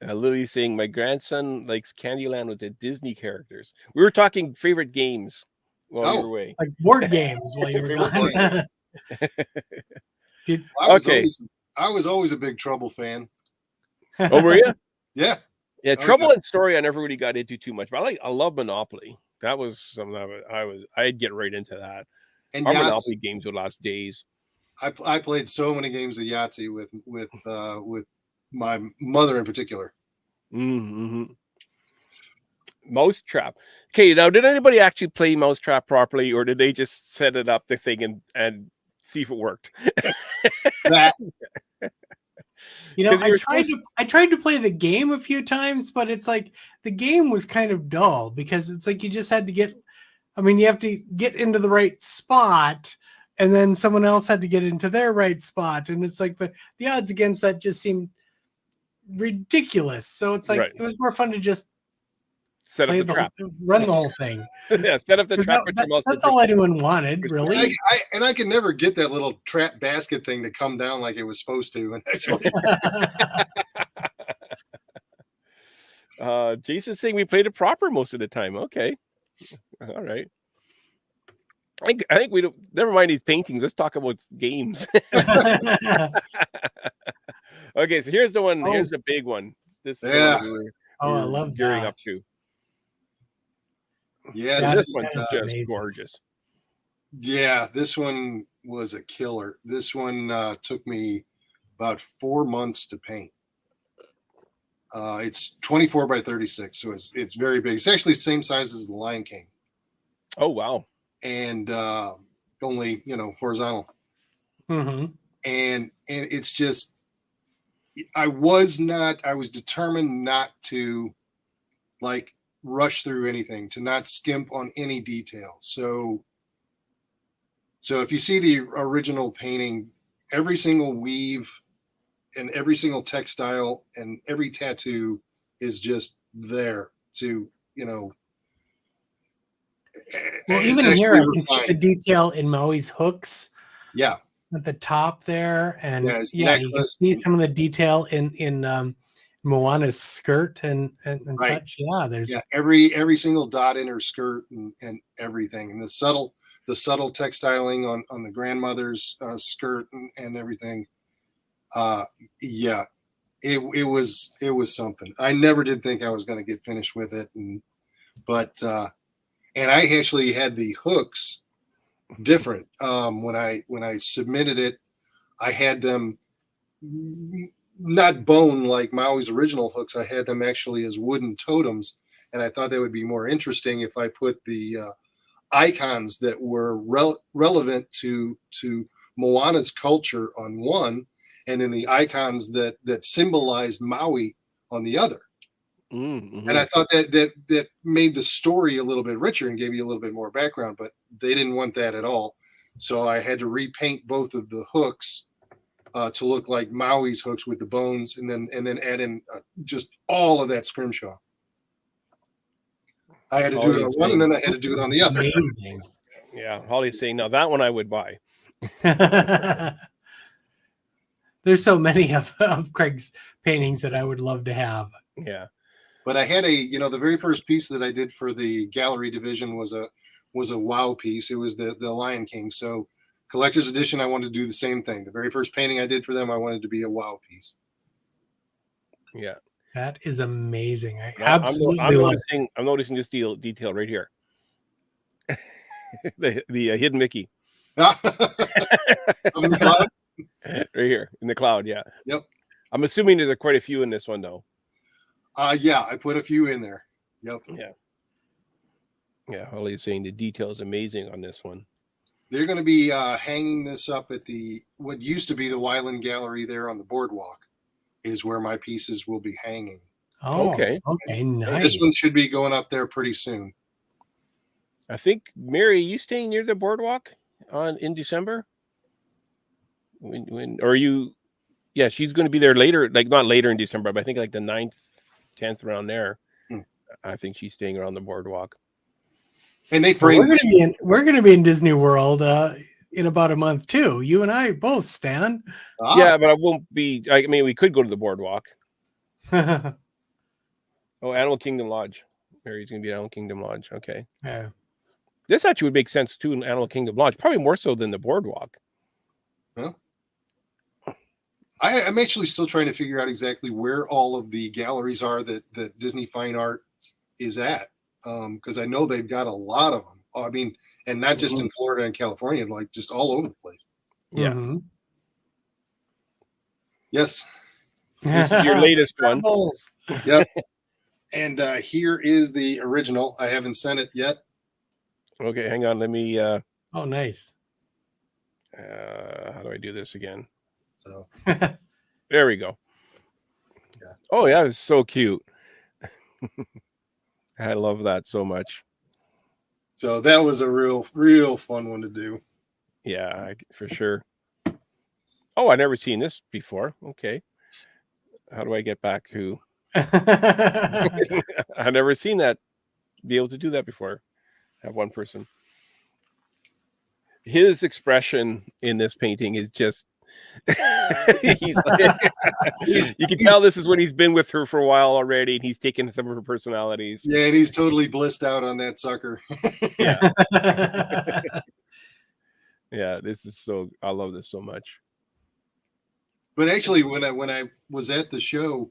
Lily saying, my grandson likes Candyland with the Disney characters. We were talking favorite games while you were away. Like board games while you were gone. I was always a Big Trouble fan. Oh, were you? Yeah. Yeah, Trouble and Story I never really got into too much, but I love Monopoly. That was something I'd get right into that. And our Monopoly games would last days. I played so many games of Yahtzee with my mother in particular. Mm-hmm. Mousetrap. Okay, now did anybody actually play Mousetrap properly, or did they just set it up the thing and see if it worked? That. You know, I tried to play the game a few times, but it's like the game was kind of dull because it's like you just had to you have to get into the right spot, and then someone else had to get into their right spot, and it's like the odds against that just seemed ridiculous. So it's like It was more fun to just set up the trap, run the whole thing. Yeah, set up the trap. That's all anyone wanted, really. I could never get that little trap basket thing to come down like it was supposed to. And actually, Jason's saying we played it proper most of the time. Okay, all right. I think we don't. Never mind these paintings. Let's talk about games. Okay, so here's the one. Oh. Here's the big one. This I love gearing that. Up to. Yeah, this one's just amazing. Gorgeous. Yeah, this one was a killer. This one took me about 4 months to paint. It's 24 by 36, so it's very big. It's actually the same size as the Lion King. Oh wow! And only horizontal. Mm-hmm. And it's just, I was determined not to like rush through anything, to not skimp on any detail. So if you see the original painting, every single weave and every single textile and every tattoo is just there to, well, even here I can see the detail in Maui's hooks. Yeah. At the top there, and you can see some of the detail in Moana's skirt and such. Yeah, there's every single dot in her skirt and everything, and the subtle textiling on the grandmother's skirt and everything. It was something. I never did think I was going to get finished with it, but I actually had the hooks different. When I submitted it, I had them not bone like Maui's original hooks. I had them actually as wooden totems, and I thought that would be more interesting if I put the icons that were relevant to Moana's culture on one, and then the icons that symbolized Maui on the other. Mm-hmm. And I thought that made the story a little bit richer and gave you a little bit more background, but they didn't want that at all. So I had to repaint both of the hooks to look like Maui's hooks with the bones, and then add in just all of that scrimshaw. I had to do it on one, and then I had to do it on the other. Amazing. Yeah, Holly's saying, now that one I would buy. There's so many of Craig's paintings that I would love to have. Yeah. But I had the very first piece that I did for the gallery division was a WoW piece. It was the Lion King. So collector's edition, I wanted to do the same thing. The very first painting I did for them, I wanted to be a WoW piece. Yeah. That is amazing. I absolutely love it. I'm noticing this detail right here. the hidden Mickey. Up in the cloud? Right here in the cloud, yeah. Yep. I'm assuming there's quite a few in this one, though. Yeah, I put a few in there. Yep. Yeah. Yeah, Holly's saying the detail is amazing on this one. They're going to be hanging this up at what used to be the Wyland Gallery there on the boardwalk, is where my pieces will be hanging. Oh, okay, nice. This one should be going up there pretty soon. I think, Mary, are you staying near the boardwalk in December? When or you? Yeah, she's going to be there later, like not later in December, but I think like the 9th, 10th around there. I think she's staying around the boardwalk. And they frame. We're going to be in Disney World in about a month too. You and I both, Stan. Yeah, but I won't be. I mean, we could go to the boardwalk. Oh, Animal Kingdom Lodge. Mary's going to be at Animal Kingdom Lodge. Okay. Yeah. This actually would make sense too in Animal Kingdom Lodge, probably more so than the boardwalk. Huh? I'm actually still trying to figure out exactly where all of the galleries are that Disney Fine Art is at, because I know they've got a lot of them. I mean, and not just in Florida and California, like just all over the place. Yeah. Mm-hmm. Yes. This is your latest one. Yep. And here is the original. I haven't sent it yet. Okay, hang on. Let me. Oh, nice. How do I do this again? So there we go. Yeah. Oh yeah, it's so cute. I love that so much. So that was a real fun one to do. Yeah, for sure. Oh, I've never seen this before. Okay. How do I get back to? I've never seen that. Be able to do that before. Have one person. His expression in this painting is just. You can tell this is when he's been with her for a while already, and he's taken some of her personalities. Yeah, and he's totally blissed out on that sucker. Yeah. Yeah, this is so. I love this so much. But actually, when I was at the show,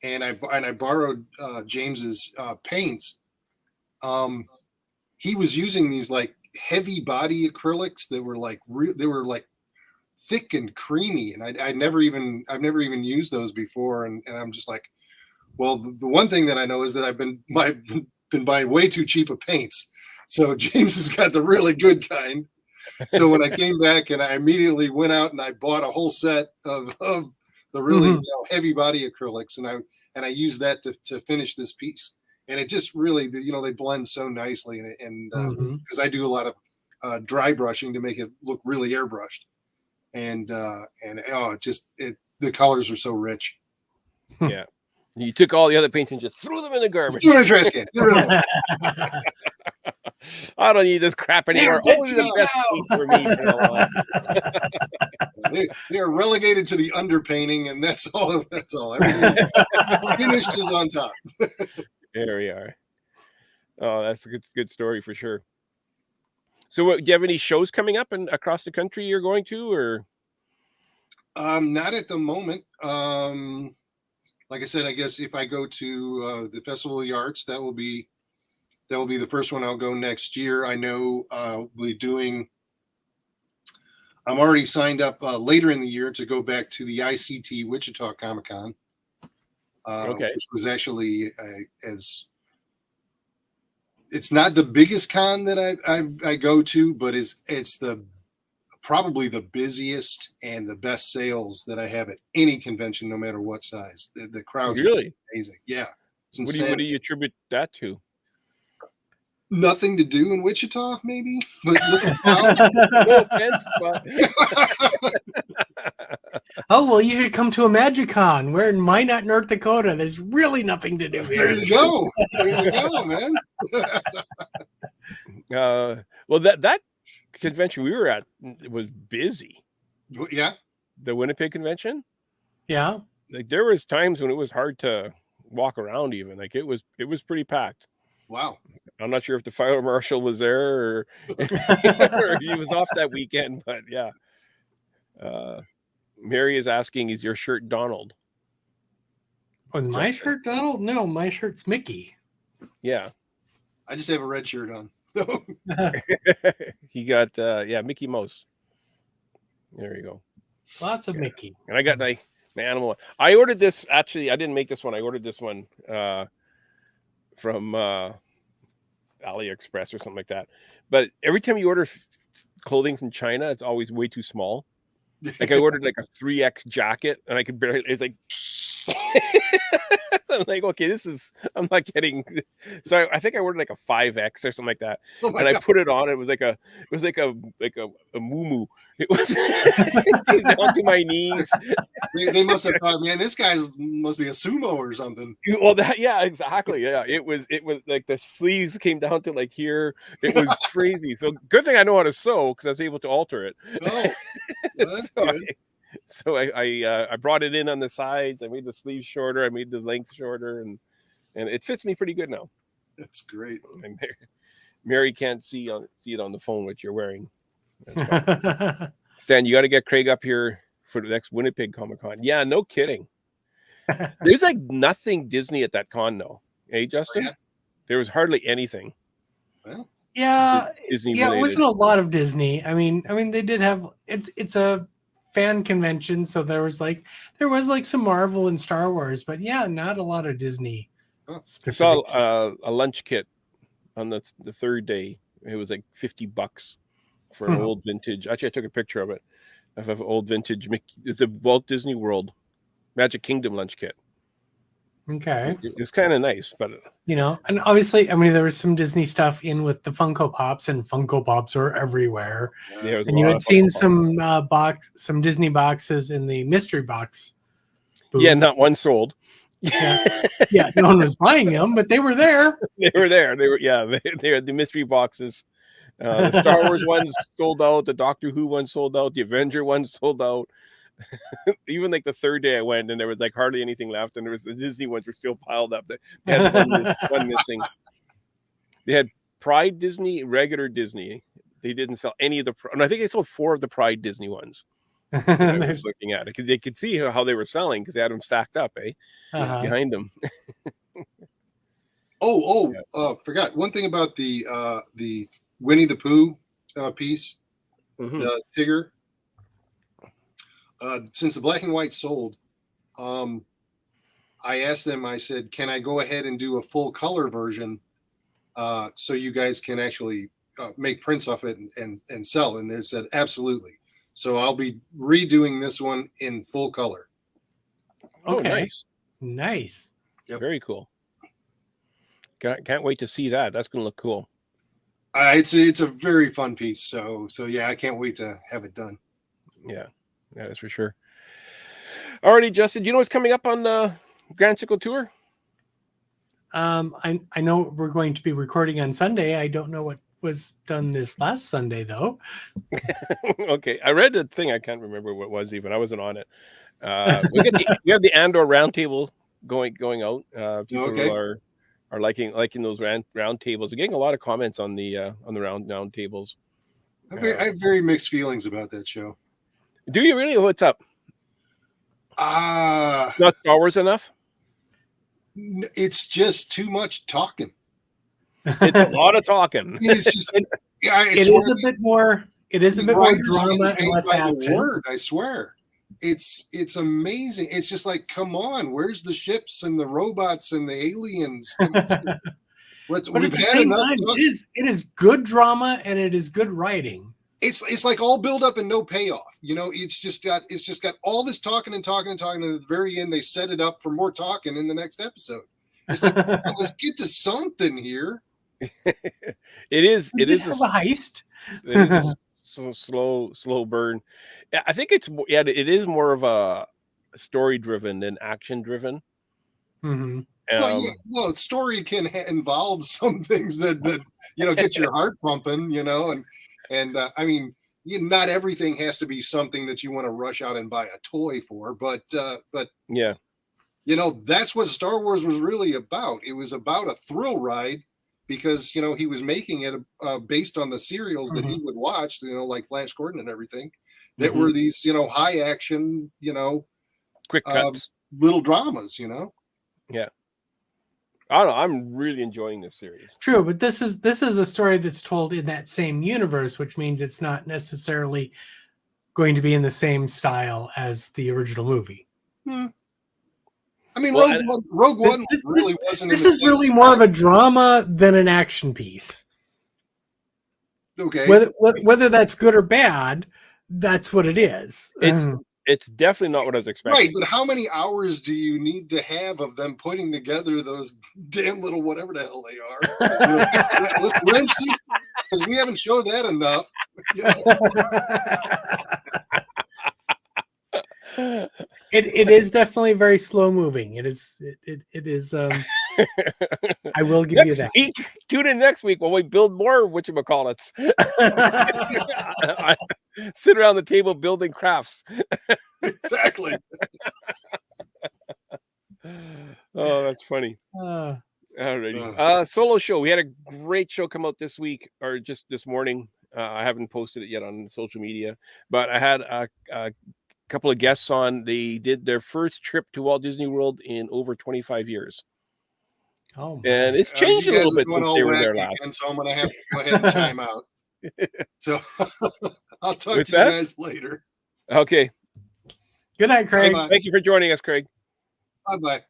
and I borrowed James's paints, he was using these like heavy body acrylics that were like they were like thick and creamy, and I've never even used those before, and I'm just like, well, the one thing that I know is that I've been buying way too cheap of paints, so James has got the really good kind. So when I came back, and I immediately went out and I bought a whole set of the really heavy body acrylics, and I used that to finish this piece, and it just really they blend so nicely, and because I do a lot of dry brushing to make it look really airbrushed. And the colors are so rich. Yeah, you took all the other paints and just threw them in the garbage. Threw in a trash can. I don't need this crap anymore. Only the best paint for me. They are relegated to the underpainting, and that's all. That's all. Everything finished is on top. There we are. Oh, that's a good story for sure. So, do you have any shows coming up across the country you're going to, or? Not at the moment. Like I said, I guess if I go to the Festival of the Arts, that will be the first one I'll go next year. I know we'll be doing I'm already signed up later in the year to go back to the ICT Wichita Comic Con, which was actually it's not the biggest con that I go to, but it's probably the busiest and the best sales that I have at any convention, no matter what size. The crowds really are amazing. Yeah, it's what insane. do you attribute that to? Nothing to do in Wichita, maybe. But look at house. No offense, but Oh, well, you should come to a MagicCon. We're in Minot, North Dakota. There's really nothing to do There here. you go. There you go, man. Well, that convention we were at was busy. Yeah. The Winnipeg convention. Yeah. Like there was times when it was hard to walk around. Even like it was pretty packed. Wow. I'm not sure if the fire marshal was there or, or he was off that weekend, but yeah. Mary is asking, is your shirt Donald? Was my shirt Donald? No, my shirt's Mickey. Yeah. I just have a red shirt on. He got Mickey Mouse. There you go. Lots of Mickey. And I got my animal. I ordered this, actually, I didn't make this one. I ordered this one from AliExpress or something like that. But every time you order clothing from China, it's always way too small. Like I ordered like a 3X jacket and I could barely, it's like I'm like, okay, I'm not getting. So I think I ordered like a 5X or something like that, and God. I put it on. It was like a muumuu. It was down to my knees. They must have thought, man, this guy must be a sumo or something. Well, yeah, exactly. Yeah, it was like the sleeves came down to like here. It was crazy. So good thing I know how to sew because I was able to alter it. Oh, that's good. So I brought it in on the sides. I made the sleeves shorter. I made the length shorter, and it fits me pretty good now. That's great. And Mary can't see it on the phone what you're wearing. Stan, you got to get Craig up here for the next Winnipeg Comic Con. Yeah, no kidding. There's like nothing Disney at that con, though. Hey, Justin, Oh, yeah. There was hardly anything. Well, yeah, Disney yeah, related. it wasn't a lot of Disney. I mean, they did have it's a fan convention, so there was like some Marvel and Star Wars, but yeah, not a lot of Disney. I saw a lunch kit on the third day. It was like $50 for an old vintage. Actually, I took a picture of it. Of an old vintage. It's a Walt Disney World Magic Kingdom lunch kit. Okay, It was kind of nice, but and obviously, there was some Disney stuff in with the Funko Pops, and Funko Pops are everywhere. Yeah, and you had seen some Disney boxes in the mystery box booth. Yeah, not one sold. Yeah, no one was buying them, but they were there. They were there. They had the mystery boxes. The Star Wars ones sold out. The Doctor Who ones sold out. The Avenger ones sold out. Even like the third day I went, and there was like hardly anything left, and there was the Disney ones were still piled up. They had one missing. They had Pride Disney, regular Disney. They didn't sell any of the. And I think they sold 4 of the Pride Disney ones. I was looking at it because they could see how they were selling because they had them stacked up, behind them. Forgot one thing about the Winnie the Pooh piece, the Tigger. Since the black and white sold, I asked them, I said, can I go ahead and do a full color version so you guys can actually make prints off it and sell? And they said, absolutely. So I'll be redoing this one in full color. Okay. Nice. Yep. Very cool. Can't wait to see that. That's going to look cool. It's a very fun piece. So yeah, I can't wait to have it done. Yeah, that's for sure. Alrighty, Justin, do you know what's coming up on Grand Circle Tour? I know we're going to be recording on Sunday. I don't know what was done this last Sunday though. Okay, I read the thing. I can't remember what it was even. I wasn't on it. We have the Andor roundtable going out. People are liking those round tables. We're getting a lot of comments on the round tables. I have very mixed feelings about that show. Do you really? What's up? Not Star Wars enough? It's just too much talking. It's a lot of talking. It's just, it is a bit more It is a These bit more writers drama get and paid less by the action. word, I swear. It's amazing. It's just like, come on, where's the ships and the robots and the aliens? Come on. But We've at the had same enough time, talk. it is good drama and it is good writing. It's like all build up and no payoff. You know, it's just got all this talking and talking and talking, and at the very end they set it up for more talking in the next episode. It's like, well, let's get to something here. It is a heist. It is a slow burn. Yeah, I think it is more of a story driven than action driven. Mm-hmm. Well, story can involve some things that get your heart pumping, and I mean, not everything has to be something that you want to rush out and buy a toy for, but yeah, that's what Star Wars was really about. It was about a thrill ride because he was making it based on the serials that he would watch, like Flash Gordon and everything, that were these high action, quick cuts, little dramas, Yeah. I don't know. I'm really enjoying this series. True, but this is a story that's told in that same universe, which means it's not necessarily going to be in the same style as the original movie. I mean, Rogue One really wasn't. This is really more of a drama than an action piece. Okay. Whether that's good or bad, that's what it is. It's definitely not what I was expecting. Right, but how many hours do you need to have of them putting together those damn little whatever the hell they are? Let's wrench these because we haven't showed that enough. It is definitely very slow moving. It is. I will give you that. Tune in next week when we build more whatchamacallits. Sit around the table building crafts. Exactly. Oh, that's funny. Alrighty. Solo show. We had a great show come out this week, or just this morning. I haven't posted it yet on social media, but I had a couple of guests on. They did their first trip to Walt Disney World in over 25 years. Oh, and it's changed a little bit since they were there last. So I'm going to have to go ahead and chime out. So I'll talk to you guys later. Okay. Good night, Craig. Bye-bye. Thank you for joining us, Craig. Bye-bye.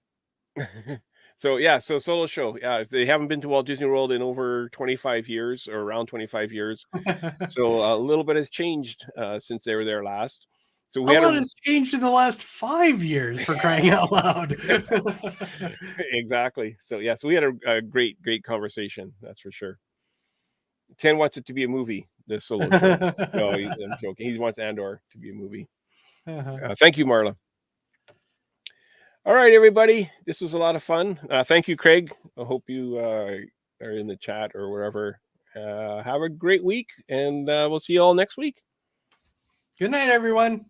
So solo show. Yeah, if they haven't been to Walt Disney World in over 25 years or around 25 years. So a little bit has changed since they were there last. So a lot has changed in the last 5 years, for crying out loud. Exactly. So so we had a great conversation. That's for sure. Ken wants it to be a movie, the solo show. No, I'm joking. He wants Andor to be a movie. Thank you, Marla. All right, everybody. This was a lot of fun. Thank you, Craig. I hope you are in the chat or wherever. Have a great week, and we'll see you all next week. Good night, everyone.